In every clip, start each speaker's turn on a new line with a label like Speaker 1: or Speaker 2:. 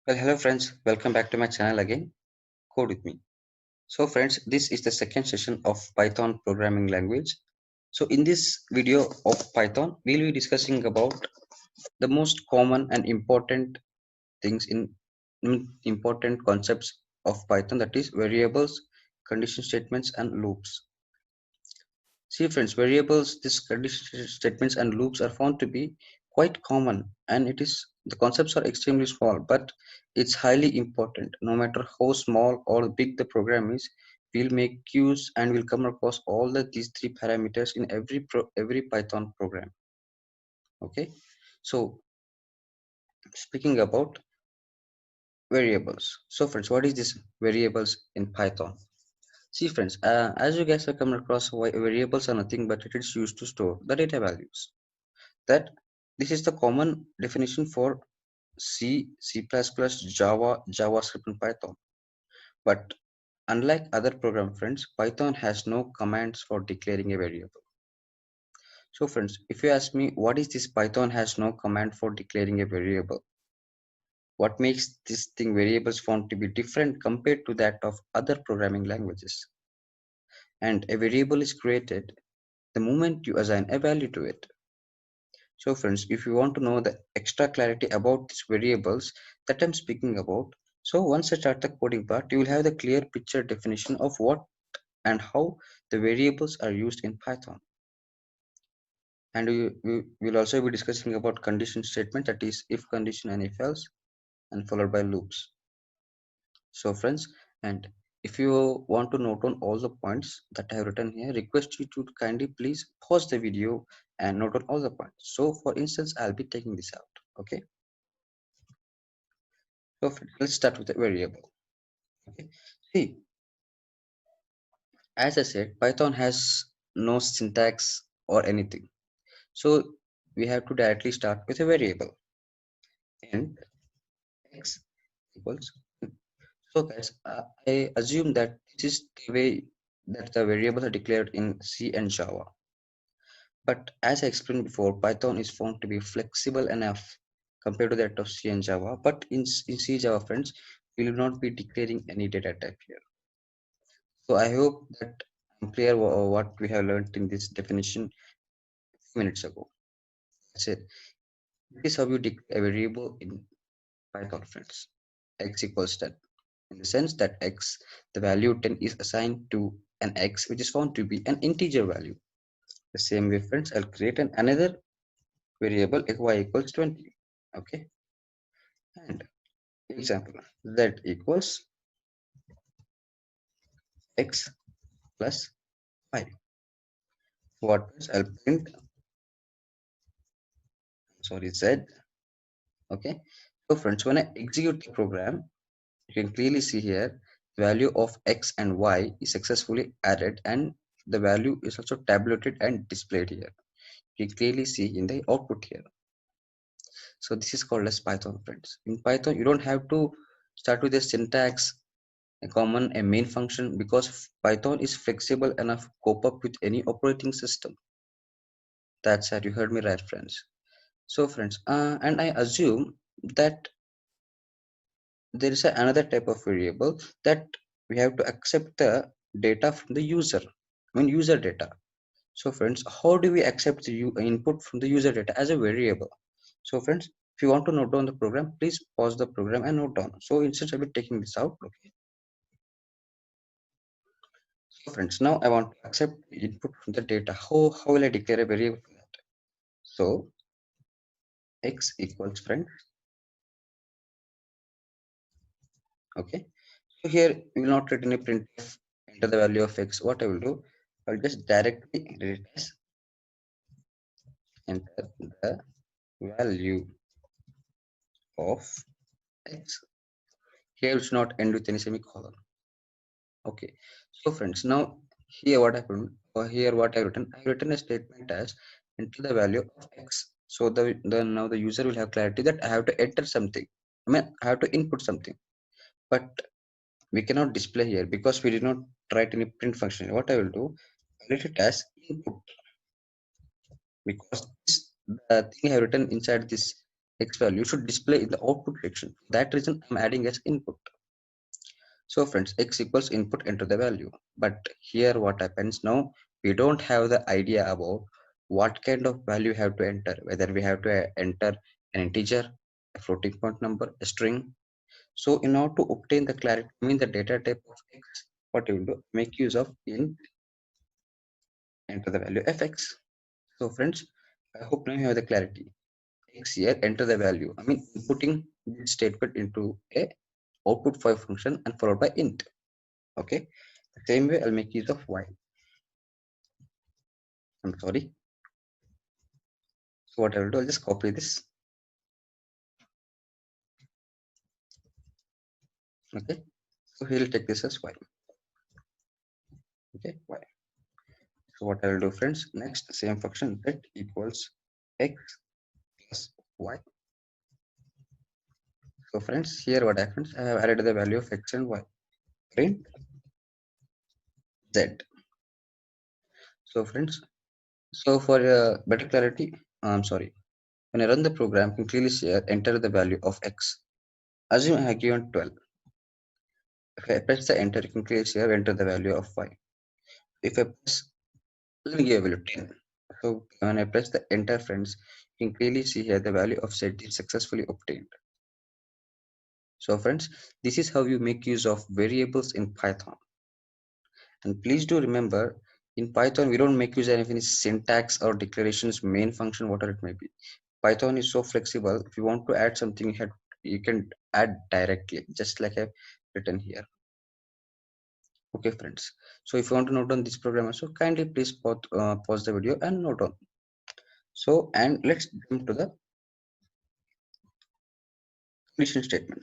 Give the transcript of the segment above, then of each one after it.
Speaker 1: Well, hello friends, welcome back to my channel again. Code with me. So friends, this is the second session of Python programming language. So in this video of Python, we'll be discussing about the most common and important things in important concepts of Python, that is variables, condition statements and loops. See friends, variables, these condition statements and loops are found to be quite common, and it is the concepts are extremely small, but it's highly important. No matter how small or big the program is, we'll make use and we'll come across all these three parameters in every Python program. Okay, so speaking about variables. So friends, what is this variables in Python? See friends, as you guys have come across, variables are nothing but it is used to store the data values. That this is the common definition for C, C++, Java, JavaScript, and Python. But unlike other program friends, Python has no commands for declaring a variable. So friends, if you ask me what is this Python has no command for declaring a variable, what makes this thing variables found to be different compared to that of other programming languages? And a variable is created the moment you assign a value to it. So friends, if you want to know the extra clarity about these variables that I'm speaking about, so once I start the coding part, you will have the clear picture definition of what and how the variables are used in Python. And we will also be discussing about condition statement, that is if condition and if else, and followed by loops. So friends, and if you want to note on all the points that I have written here, request you to kindly please pause the video and note on all the points. So for instance, I'll be taking this out. Okay. So let's start with the variable. Okay. See, as I said, Python has no syntax or anything. So we have to directly start with a variable. And x equals. So guys, I assume that this is the way that the variables are declared in C and Java. But as I explained before, Python is found to be flexible enough compared to that of C and Java. But in C Java, friends, we will not be declaring any data type here. So I hope that I'm clear what we have learned in this definition a few minutes ago. That's it. This is how you declare a variable in Python, friends. X equals 10. In the sense that x, the value 10 is assigned to an x which is found to be an integer value. The same way, friends, I'll create another variable y equals 20. Okay. And example, z equals x plus 5. What else? I'll print, sorry, z. Okay. So friends, when I execute the program, you can clearly see here the value of x and y is successfully added, and the value is also tabulated and displayed here. You can clearly see in the output here. So this is called as Python, friends. In Python, you don't have to start with a syntax, a main function, because Python is flexible enough to cope up with any operating system. That's it. You heard me right, friends. So friends, and I assume that there is another type of variable that we have to accept the data from the user. I mean user data. So friends, how do we accept the input from the user data as a variable? So friends, if you want to note down the program, please pause the program and note down. So instead I'll be taking this out. Okay. So friends, now I want to accept the input from the data. How will I declare a variable for that? So x equals friend. Okay. So here we will not write any printf, enter the value of x. What I will do, I'll just directly read it as enter the value of x. Here it's not end with any semicolon. Okay. So friends, now here what happened, or here what I've written a statement as enter the value of x. So the now the user will have clarity that I have to enter something. I mean I have to input something. But we cannot display here because we did not write any print function. What I will do, I'll write it as input, because this the thing I have written inside this X value should display in the output section. For that reason, I'm adding as input. So friends, X equals input, enter the value. But here what happens now, we don't have the idea about what kind of value we have to enter, whether we have to enter an integer, a floating point number, a string. So in order to obtain the clarity, I mean the data type of X, what you will do, make use of int, enter the value fx. So friends, I hope now you have the clarity. X here, enter the value. I mean inputting this statement into a output file function and followed by int. Okay. The same way I'll make use of y. I'm sorry. So what I will do, I'll just copy this. Okay. So he'll take this as y. Okay, y. So what I will do, friends, next same function that equals x plus y. So friends, here what happens, I have added the value of x and y. Print z. So friends, so for better clarity, I'm sorry. When I run the program, you can clearly see enter the value of x. Assume I have given 12. If I press the enter, you can clearly see enter the value of y. If I press, let me give a value 10. So when I press the enter, friends, you can clearly see here the value of z is successfully obtained. So friends, this is how you make use of variables in Python. And please do remember, in Python, we don't make use of any syntax or declarations, main function, whatever it may be. Python is so flexible. If you want to add something, you can add directly, just like I've written here. Okay, friends. So if you want to note down this program also, kindly please pause the video and note down. So, and let's jump to the condition statement.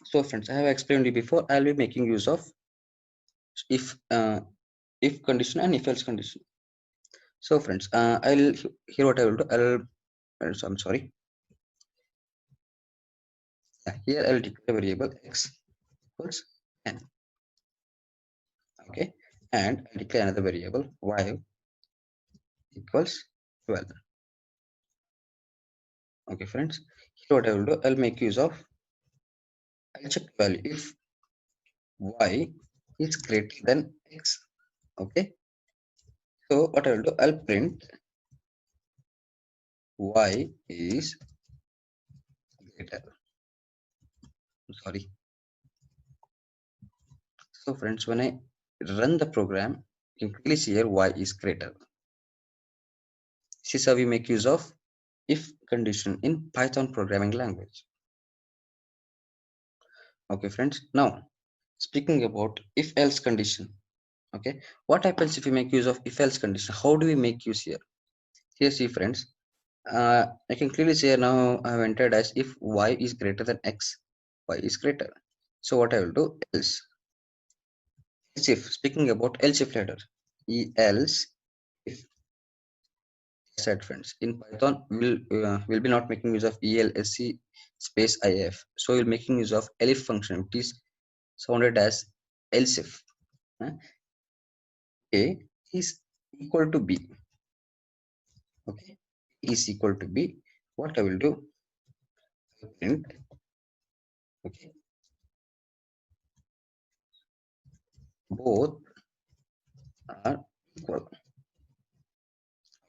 Speaker 1: So friends, I have explained you before, I'll be making use of if condition and if else condition. So friends, I'll here what I will do, I'm sorry. Here I'll declare variable x equals n. Okay, and I'll declare another variable y equals 12. Okay, friends. Here what I will do, I'll make use of, I'll check the value if y is greater than x. Okay, so what I will do, I'll print y is greater. I'm sorry. So friends, when I run the program, you can clearly see here y is greater. This is how we make use of if condition in Python programming language. Okay, friends. Now, speaking about if else condition. Okay, what happens if we make use of if else condition? How do we make use here? Here, see, friends. I can clearly see here now I have entered as if y is greater than x, y is greater. So what I will do else if speaking about else if later, else if said friends in Python will be not making use of ELSC space if. So we're making use of elif function, which is sounded as else if a is equal to b. Okay, is equal to b. What I will do, print, okay, both are equal.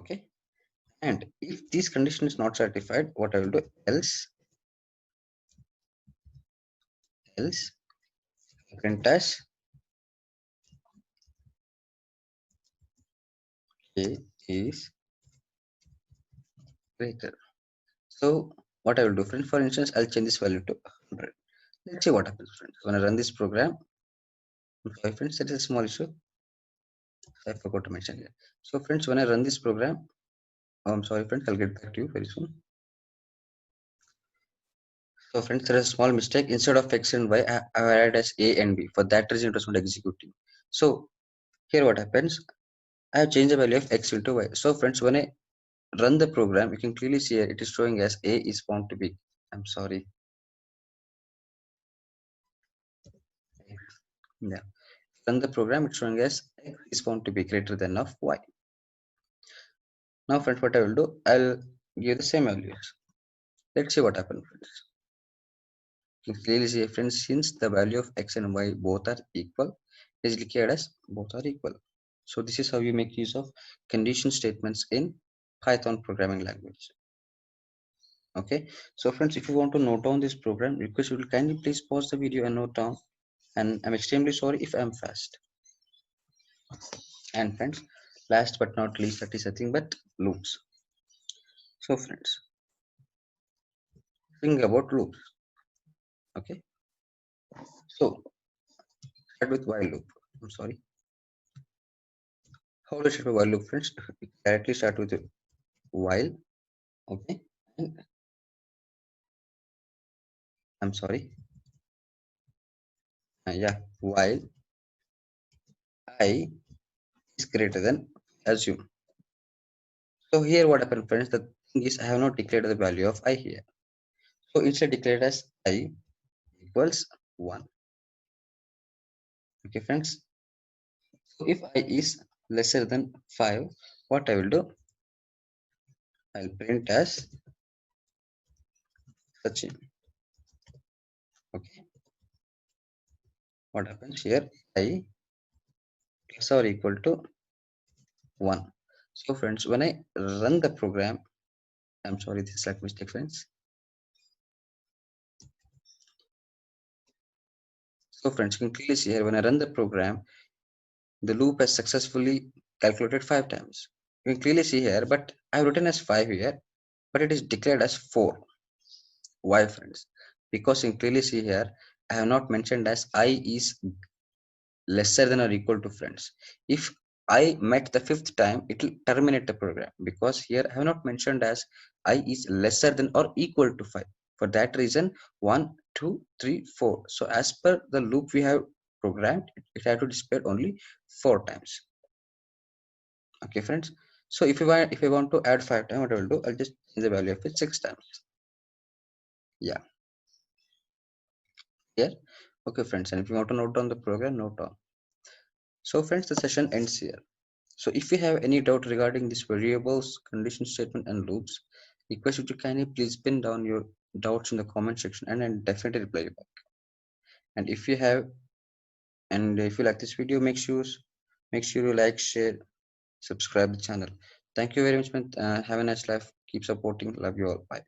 Speaker 1: Okay, and if this condition is not satisfied, what I will do else print as a is greater. So what I will do, friends, for instance, I'll change this value to 100. Let's see what happens, friends. When I run this program, sorry, friends, that is a small issue. I forgot to mention here. So, friends, when I run this program, I'm sorry, friends, I'll get back to you very soon. So, friends, there is a small mistake. Instead of x and y, I have added as a and b. For that reason, it was not executing. So, here what happens, I have changed the value of x into y. So, friends, when I run the program, you can clearly see here it is showing as a is found to be. I'm sorry. Yeah. Run the program, it's showing as x is found to be greater than of y. Now, friends, what I will do, I'll give the same values. Let's see what happened, friends. You can clearly see, friends, since the value of x and y both are equal, it is declared as both are equal. So this is how you make use of condition statements in Python programming language. Okay, so friends, if you want to note down this program, request you will kindly please pause the video and note down. And I'm extremely sorry if I'm fast. And friends, last but not least, that is nothing but loops. So friends, think about loops. Okay, so start with while loop. I'm sorry. How to start with while loop, friends? Directly start with while. Okay, and I'm sorry. Yeah, while I is greater than assume. So here what happened, friends? The thing is I have not declared the value of I here. So instead declared as I equals 1. Okay, friends. So if I is lesser than 5, what I will do? I'll print as Sachin. Okay. What happens here? I plus or equal to 1. So friends, when I run the program, I'm sorry, this is like mistake, friends. So friends, you can clearly see here when I run the program, the loop has successfully calculated 5 times. You can clearly see here, but I've written as 5 here, but it is declared as 4. Why, friends? Because you can clearly see here, I have not mentioned as I is lesser than or equal to, friends. If I met the 5th time, it will terminate the program, because here I have not mentioned as I is lesser than or equal to 5. For that reason, 1, 2, 3, 4. So as per the loop we have programmed, it had to display only 4 times. Okay, friends. So if I want to add 5 times, what I will do, I'll just change the value of it 6 times. Yeah, here. Okay, friends. And if you want to note down the program, note down. So friends, the session ends here. So if you have any doubt regarding these variables, condition statement and loops, request you to kindly please pin down your doubts in the comment section, and I'll definitely reply you back. And if you like this video, make sure you like, share, subscribe the channel. Thank you very much, man. Have a nice life. Keep supporting. Love you all. Bye.